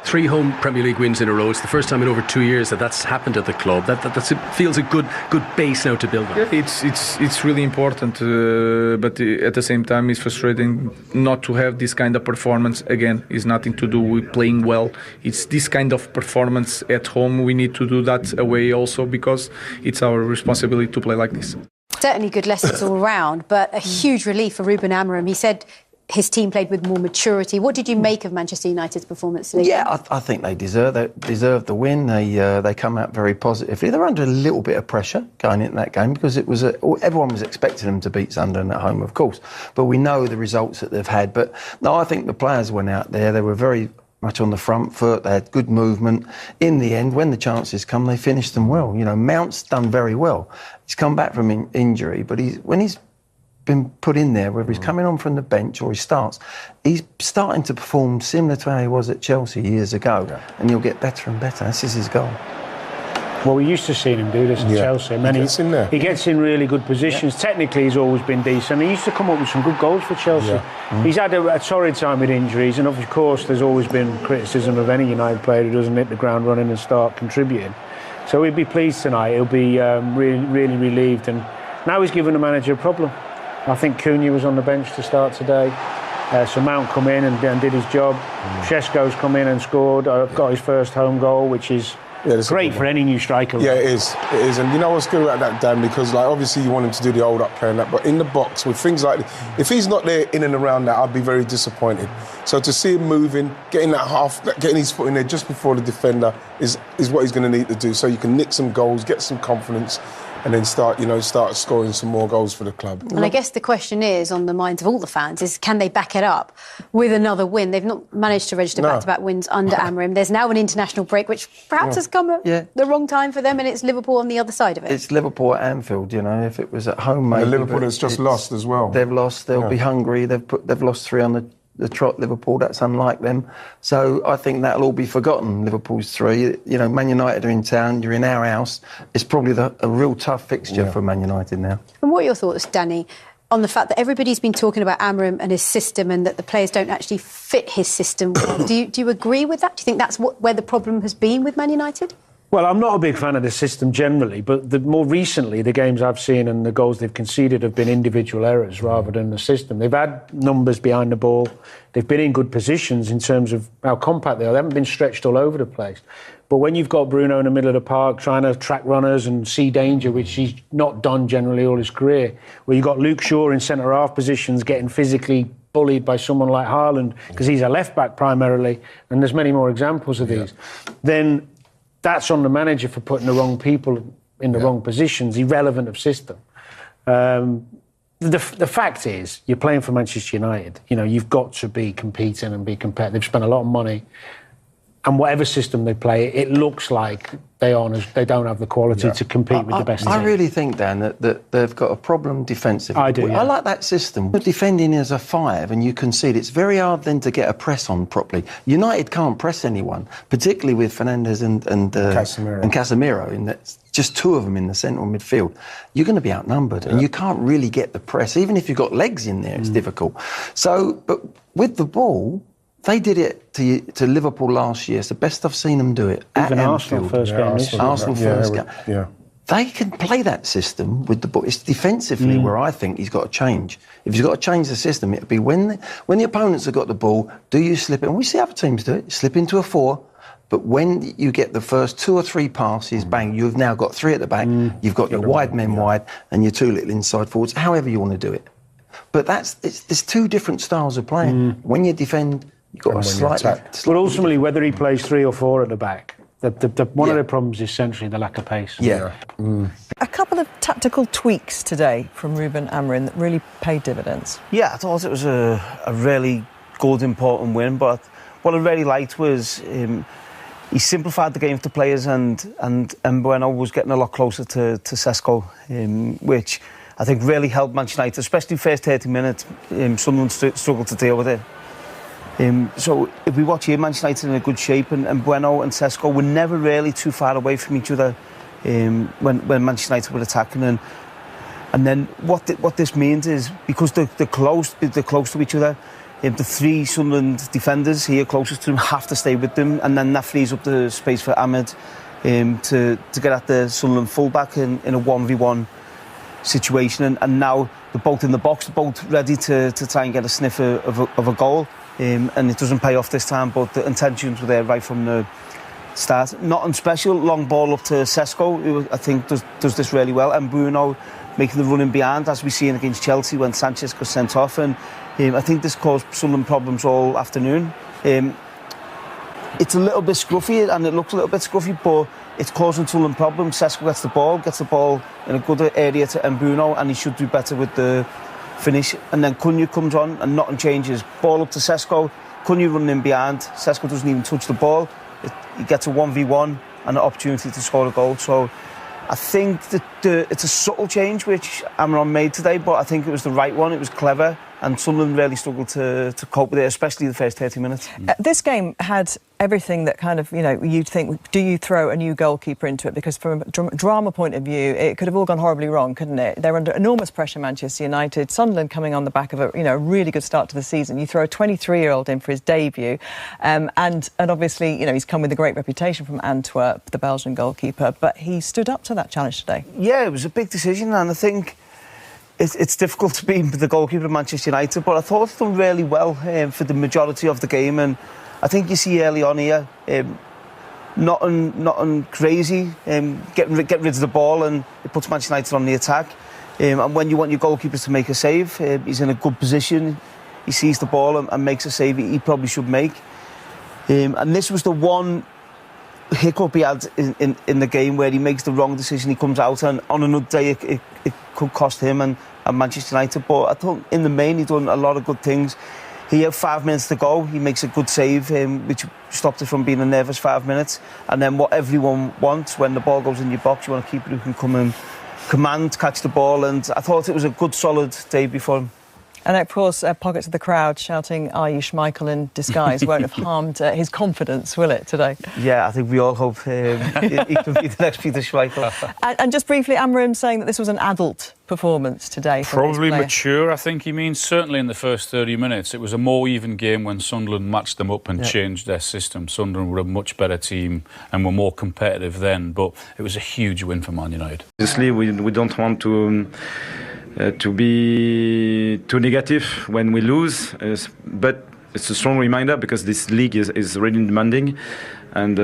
3 home Premier League wins in a row. It's the first time in over 2 years that's happened at the club. That feels a good base now to build on. Yeah, it's really important, but at the same time it's frustrating not to have this kind of performance again. It's nothing to do with playing well. It's this kind of performance at home. We need to do that away also, because it's our responsibility to play like this. Certainly good lessons all round, but a huge relief for Rúben Amorim. He said his team played with more maturity. What did you make of Manchester United's performance today? Yeah, I think they deserve the win. They come out very positively. They're under a little bit of pressure going into that game, because everyone was expecting them to beat Sunderland at home, of course. But we know the results that they've had. But no, I think the players went out there. They were very much on the front foot. They had good movement. In the end, when the chances come, they finished them well. You know, Mount's done very well. He's come back from injury, but when he's been put in there, whether he's coming on from the bench or he starts, he's starting to perform similar to how he was at Chelsea years ago, and he'll get better and better. This is his goal. Well, we used to see him do this at Chelsea. I mean, he gets in really good positions. Technically, he's always been decent. He used to come up with some good goals for Chelsea. He's had a torrid time with injuries, and of course, there's always been criticism of any United player who doesn't hit the ground running and start contributing. So he'll be pleased tonight. He'll be really, really relieved. And now he's given the manager a problem. I think Cunha was on the bench to start today. So Mount come in and did his job. Šeško's come in and scored. Got his first home goal, which is great for any new striker. Yeah, it is. And you know what's good about that, Dan? Because obviously you want him to do the old up play and that, but in the box with things like this, if he's not there in and around that, I'd be very disappointed. So to see him moving, getting his foot in there just before the defender is what he's going to need to do. So you can nick some goals, get some confidence, and then start scoring some more goals for the club. And I guess the question is, on the minds of all the fans, is can they back it up with another win? They've not managed to register back-to-back wins under Amorim. There's now an international break, which perhaps has come at the wrong time for them, and it's Liverpool on the other side of it. It's Liverpool at Anfield, you know. If it was at home, maybe. And Liverpool has just lost as well. They've lost. They'll be hungry. They've lost 3 on the trot, Liverpool. That's unlike them. So I think that'll all be forgotten, Liverpool's 3. You know, Man United are in town, you're in our house. It's probably a real tough fixture for Man United now. And what are your thoughts, Danny, on the fact that everybody's been talking about Amorim and his system, and that the players don't actually fit his system well? Do you agree with that? Do you think that's where the problem has been with Man United? Well, I'm not a big fan of the system generally, but more recently, the games I've seen and the goals they've conceded have been individual errors rather than the system. They've had numbers behind the ball. They've been in good positions in terms of how compact they are. They haven't been stretched all over the place. But when you've got Bruno in the middle of the park trying to track runners and see danger, which he's not done generally all his career, where you've got Luke Shaw in centre-half positions getting physically bullied by someone like Haaland, because he's a left-back primarily, and there's many more examples of these, then that's on the manager for putting the wrong people in the wrong positions, irrelevant of system. The fact is, you're playing for Manchester United. You know, you've got to be competing and be competitive. They've spent a lot of money, and whatever system they play, it looks like they don't have the quality to compete with the best team. I really think, Dan, that they've got a problem defensively. I do, I like that system. Defending as a 5 and you concede, it's very hard then to get a press on properly. United can't press anyone, particularly with Fernandes and Casemiro. In that, just 2 of them in the central midfield. You're going to be outnumbered, and you can't really get the press. Even if you've got legs in there, it's difficult. So, but with the ball, they did it to Liverpool last year. It's the best I've seen them do it. Even Arsenal first game. Arsenal first game. Yeah. They can play that system with the ball. It's defensively where I think he's got to change. If he's got to change the system, it'll be when the opponents have got the ball, do you slip it? And we see other teams do it. Slip into a 4. But when you get the first 2 or 3 passes, bang, you've now got 3 at the back. You've got your wide men wide and your 2 little inside forwards, however you want to do it. But there's 2 different styles of playing. When you defend, you've got a slight... But ultimately, whether he plays 3 or 4 at the back, one of the problems is essentially the lack of pace. Yeah. A couple of tactical tweaks today from Rúben Amorim that really paid dividends. Yeah, I thought it was a really good, important win, but what I really liked was he simplified the game for the players, and Mbeumo was getting a lot closer to Šeško, which I think really helped Manchester United, especially the first 30 minutes. Sunderland struggled to deal with it. So if we watch here, Manchester United in a good shape, and Mbeumo and Šeško were never really too far away from each other when Manchester United were attacking. And then what this means is, because they're close to each other, the 3 Sunderland defenders here closest to him have to stay with them, and then that frees up the space for Ahmed to get at the Sunderland fullback in a 1v1 situation. And now they're both in the box, they're both ready to try and get a sniff of a goal. And it doesn't pay off this time, but the intentions were there right from the start. Nothing special, long ball up to Šeško, who I think does this really well, and Mbeumo making the run in behind, as we seen against Chelsea when Sanchez got sent off. And I think this caused Sunderland problems all afternoon. It's a little bit scruffy, and it looks a little bit scruffy, but it's causing Sunderland problems. Šeško gets the ball in a good area to Mbeumo, and he should do better with the finish. And then Cunha comes on, and nothing changes. Ball up to Šeško, Cunha running in behind. Šeško doesn't even touch the ball. He gets a 1v1 and an opportunity to score a goal. So I think that it's a subtle change which Amorim made today, but I think it was the right one. It was clever, and Sunderland really struggled to cope with it, especially the first 30 minutes. This game had everything that kind of, you'd think, do you throw a new goalkeeper into it? Because from a drama point of view, it could have all gone horribly wrong, couldn't it? They're under enormous pressure, Manchester United. Sunderland coming on the back of a really good start to the season. You throw a 23-year-old in for his debut, and obviously, he's come with a great reputation from Antwerp, the Belgian goalkeeper, but he stood up to that challenge today. Yeah, it was a big decision, and I think it's difficult to be the goalkeeper of Manchester United, but I thought he's done really well for the majority of the game. And I think you see early on here, nothing crazy, get rid of the ball, and it puts Manchester United on the attack. And when you want your goalkeepers to make a save, he's in a good position. He sees the ball and makes a save he probably should make. And this was the one hiccup he had in the game where he makes the wrong decision. He comes out, and on another day it could cost him and Manchester United. But I thought in the main he done a lot of good things. He had 5 minutes to go. He makes a good save, which stopped it from being a nervous 5 minutes. And then what everyone wants when the ball goes in your box, you want a keeper who can come and command, catch the ball. And I thought it was a good, solid debut for him. And of course, pockets of the crowd shouting, "Are you Schmeichel in disguise?" won't have harmed his confidence, will it, today? Yeah, I think we all hope he can be the next Peter Schmeichel. And just briefly, Amorim saying that this was an adult performance today. Probably mature, I think he means. Certainly in the first 30 minutes. It was a more even game when Sunderland matched them up and changed their system. Sunderland were a much better team and were more competitive then, but it was a huge win for Man United. Obviously, we don't want to be too negative when we lose, but it's a strong reminder because this league is really demanding, and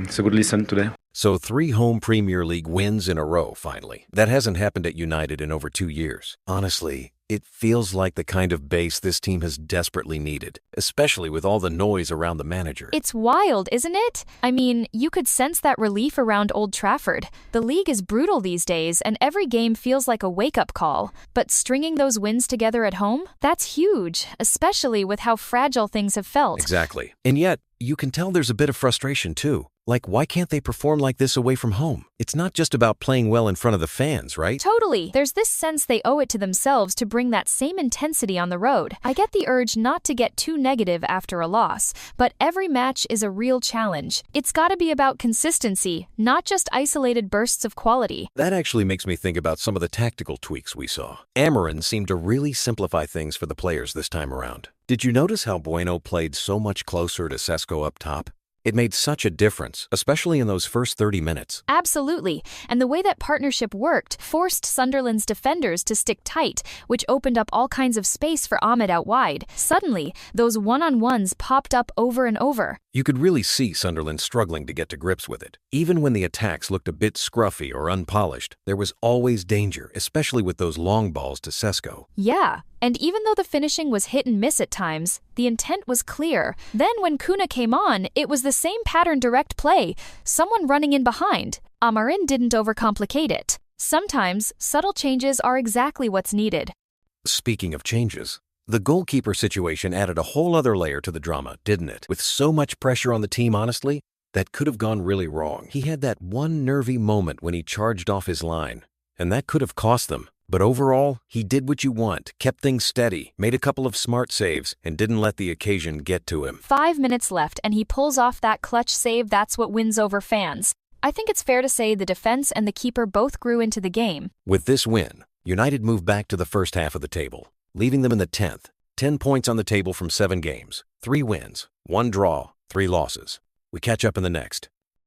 it's a good lesson today. So 3 home Premier League wins in a row, finally. That hasn't happened at United in over 2 years. Honestly, it feels like the kind of base this team has desperately needed, especially with all the noise around the manager. It's wild, isn't it? I mean, you could sense that relief around Old Trafford. The league is brutal these days, and every game feels like a wake-up call. But stringing those wins together at home? That's huge, especially with how fragile things have felt. Exactly. And yet, you can tell there's a bit of frustration, too. Like, why can't they perform like this away from home? It's not just about playing well in front of the fans, right? Totally. There's this sense they owe it to themselves to bring that same intensity on the road. I get the urge not to get too negative after a loss, but every match is a real challenge. It's got to be about consistency, not just isolated bursts of quality. That actually makes me think about some of the tactical tweaks we saw. Amorim seemed to really simplify things for the players this time around. Did you notice how Bueno played so much closer to Šeško up top? It made such a difference, especially in those first 30 minutes. Absolutely. And the way that partnership worked forced Sunderland's defenders to stick tight, which opened up all kinds of space for Ahmed out wide. Suddenly, those one-on-ones popped up over and over. You could really see Sunderland struggling to get to grips with it. Even when the attacks looked a bit scruffy or unpolished, there was always danger, especially with those long balls to Šeško. Yeah. And even though the finishing was hit and miss at times, the intent was clear. Then when Cunha came on, it was the same pattern direct play, someone running in behind. Amorim didn't overcomplicate it. Sometimes, subtle changes are exactly what's needed. Speaking of changes, the goalkeeper situation added a whole other layer to the drama, didn't it? With so much pressure on the team, honestly, that could have gone really wrong. He had that one nervy moment when he charged off his line, and that could have cost them. But overall, he did what you want, kept things steady, made a couple of smart saves, and didn't let the occasion get to him. 5 minutes left, and he pulls off that clutch save. That's what wins over fans. I think it's fair to say the defense and the keeper both grew into the game. With this win, United moved back to the first half of the table, leaving them in the 10th 10 points on the table from 7 games, 3 wins, 1 draw, 3 losses. We catch up in the next.